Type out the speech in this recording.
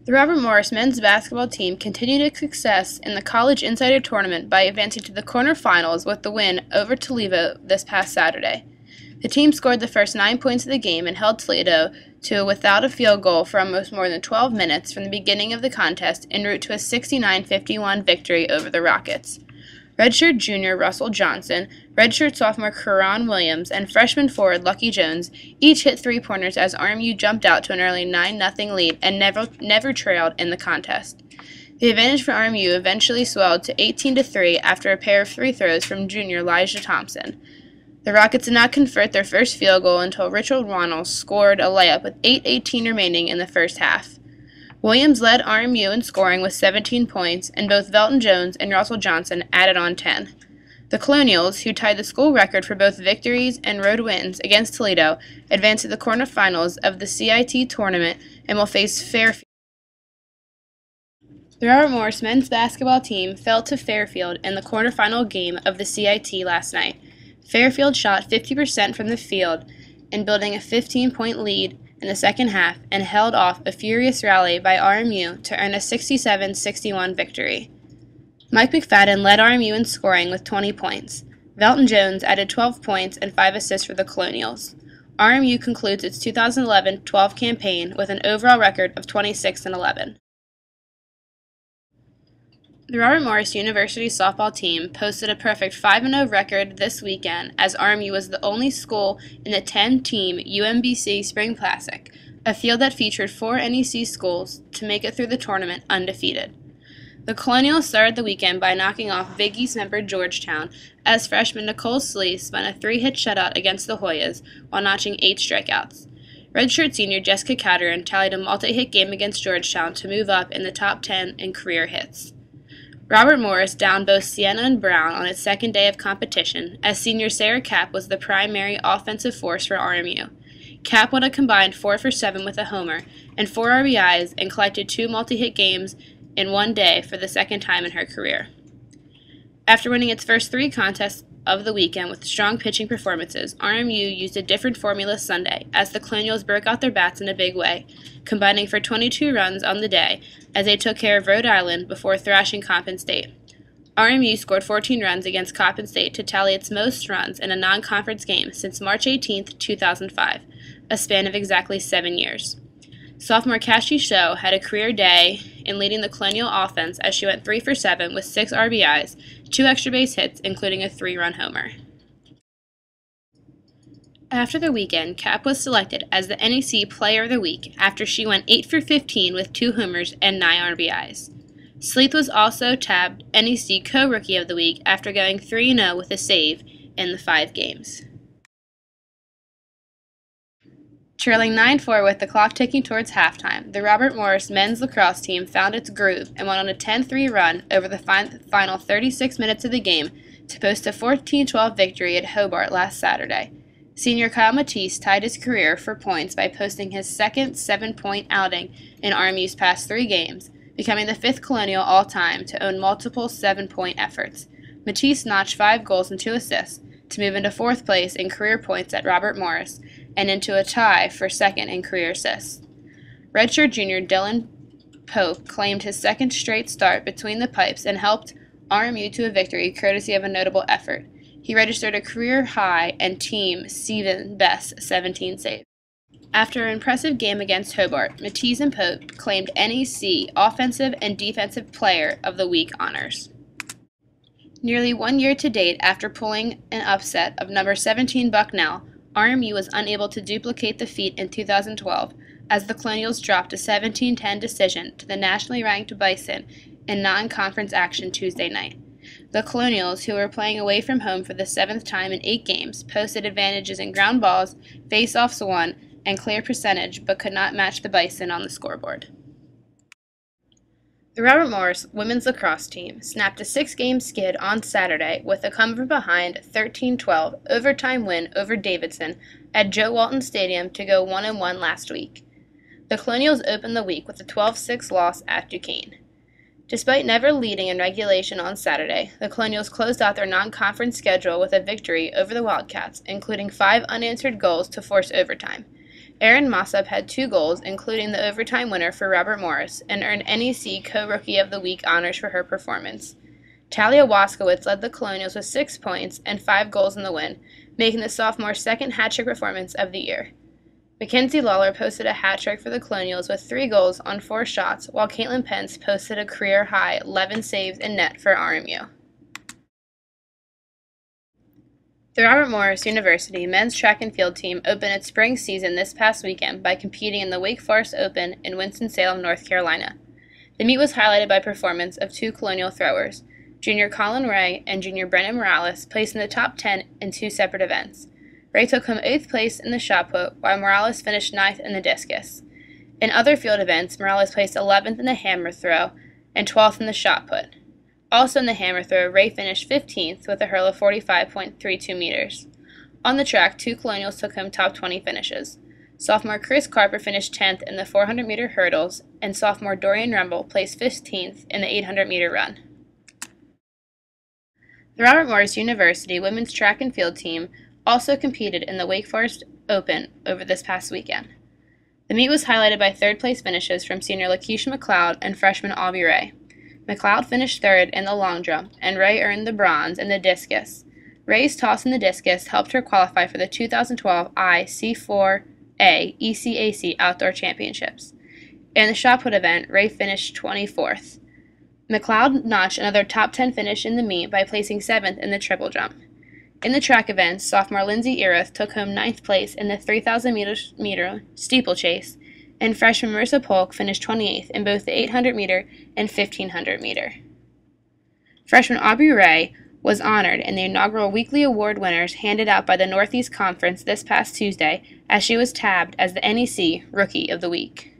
The Robert Morris men's basketball team continued its success in the College Insider Tournament by advancing to the quarterfinals with the win over Toledo this past Saturday. The team scored the first 9 points of the game and held Toledo to without a field goal for almost more than 12 minutes from the beginning of the contest en route to a 69-51 victory over the Rockets. Redshirt junior Russell Johnson, redshirt sophomore Karan Williams, and freshman forward Lucky Jones each hit three-pointers as RMU jumped out to an early 9-0 lead and never trailed in the contest. The advantage for RMU eventually swelled to 18-3 after a pair of free throws from junior Elijah Thompson. The Rockets did not convert their first field goal until Richard Ronalds scored a layup with 8:18 remaining in the first half. Williams led RMU in scoring with 17 points, and both Velton Jones and Russell Johnson added on 10. The Colonials, who tied the school record for both victories and road wins against Toledo, advanced to the quarterfinals of the CIT tournament and will face Fairfield. The Robert Morris men's basketball team fell to Fairfield in the quarterfinal game of the CIT last night. Fairfield shot 50% from the field in building a 15-point lead in the second half and held off a furious rally by RMU to earn a 67-61 victory. Mike McFadden led RMU in scoring with 20 points. Velton Jones added 12 points and 5 assists for the Colonials. RMU concludes its 2011-12 campaign with an overall record of 26-11. The Robert Morris University softball team posted a perfect 5-0 record this weekend as RMU was the only school in the 10-team UMBC Spring Classic, a field that featured 4 NEC schools to make it through the tournament undefeated. The Colonials started the weekend by knocking off Big East member Georgetown as freshman Nicole Slee spun a 3-hit shutout against the Hoyas while notching 8 strikeouts. Redshirt senior Jessica Catterin tallied a multi-hit game against Georgetown to move up in the top 10 in career hits. Robert Morris downed both Siena and Brown on its second day of competition, as senior Sarah Kapp was the primary offensive force for RMU. Kapp went a combined 4 for 7 with a homer and 4 RBIs and collected 2 multi-hit games in one day for the second time in her career. After winning its first 3 contests of the weekend with strong pitching performances, RMU used a different formula Sunday as the Colonials broke out their bats in a big way, combining for 22 runs on the day as they took care of Rhode Island before thrashing Coppin State. RMU scored 14 runs against Coppin State to tally its most runs in a non-conference game since March 18, 2005, a span of exactly 7 years. Sophomore Kashi Sho had a career day in leading the Colonial offense as she went 3 for 7 with 6 RBIs, 2 extra base hits, including a 3-run homer. After the weekend, Kapp was selected as the NEC Player of the Week after she went 8 for 15 with 2 homers and 9 RBIs. Sleeth was also tabbed NEC Co-Rookie of the Week after going 3-0 with a save in the 5 games. Trailing 9-4 with the clock ticking towards halftime, the Robert Morris men's lacrosse team found its groove and went on a 10-3 run over the final 36 minutes of the game to post a 14-12 victory at Hobart last Saturday. Senior Kyle Matisse tied his career for points by posting his second 7-point outing in RMU's past 3 games, becoming the 5th Colonial all-time to own multiple 7-point efforts. Matisse notched 5 goals and 2 assists to move into 4th place in career points at Robert Morris and into a tie for 2nd in career assists. Redshirt junior Dylan Pope claimed his 2nd straight start between the pipes and helped RMU to a victory courtesy of a notable effort. He registered a career high and team season best 17 saves. After an impressive game against Hobart, Matisse and Pope claimed NEC Offensive and Defensive Player of the Week honors. Nearly 1 year to date after pulling an upset of number 17 Bucknell, RMU was unable to duplicate the feat in 2012 as the Colonials dropped a 17-10 decision to the nationally ranked Bison in non-conference action Tuesday night. The Colonials, who were playing away from home for the 7th time in 8 games, posted advantages in ground balls, face-offs won, and clear percentage, but could not match the Bison on the scoreboard. The Robert Morris women's lacrosse team snapped a 6-game skid on Saturday with a come-from-behind 13-12 overtime win over Davidson at Joe Walton Stadium to go 1-1 last week. The Colonials opened the week with a 12-6 loss at Duquesne. Despite never leading in regulation on Saturday, the Colonials closed out their non-conference schedule with a victory over the Wildcats, including 5 unanswered goals to force overtime. Erin Mossop had 2 goals, including the overtime winner for Robert Morris, and earned NEC Co-Rookie of the Week honors for her performance. Talia Waskowitz led the Colonials with 6 points and 5 goals in the win, making the sophomore's second hat-trick performance of the year. Mackenzie Lawler posted a hat-trick for the Colonials with 3 goals on 4 shots, while Caitlin Pence posted a career-high 11 saves in net for RMU. The Robert Morris University men's track and field team opened its spring season this past weekend by competing in the Wake Forest Open in Winston-Salem, North Carolina. The meet was highlighted by performance of 2 Colonial throwers. Junior Colin Ray and junior Brennan Morales placed in the top 10 in 2 separate events. Ray took home 8th place in the shot put, while Morales finished 9th in the discus. In other field events, Morales placed 11th in the hammer throw and 12th in the shot put. Also in the hammer throw, Ray finished 15th with a hurl of 45.32 meters. On the track, 2 Colonials took home top 20 finishes. Sophomore Chris Carper finished 10th in the 400-meter hurdles, and sophomore Dorian Rumble placed 15th in the 800-meter run. The Robert Morris University women's track and field team also competed in the Wake Forest Open over this past weekend. The meet was highlighted by third-place finishes from senior Lakeisha McLeod and freshman Aubrey Ray. McLeod finished 3rd in the long jump, and Ray earned the bronze in the discus. Ray's toss in the discus helped her qualify for the 2012 IC4A ECAC Outdoor Championships. In the shot put event, Ray finished 24th. McLeod notched another top 10 finish in the meet by placing 7th in the triple jump. In the track events, sophomore Lindsay Erath took home 9th place in the 3,000-meter steeplechase, and freshman Marissa Polk finished 28th in both the 800-meter and 1,500-meter. Freshman Aubrey Ray was honored in the inaugural weekly award winners handed out by the Northeast Conference this past Tuesday, as she was tabbed as the NEC Rookie of the Week.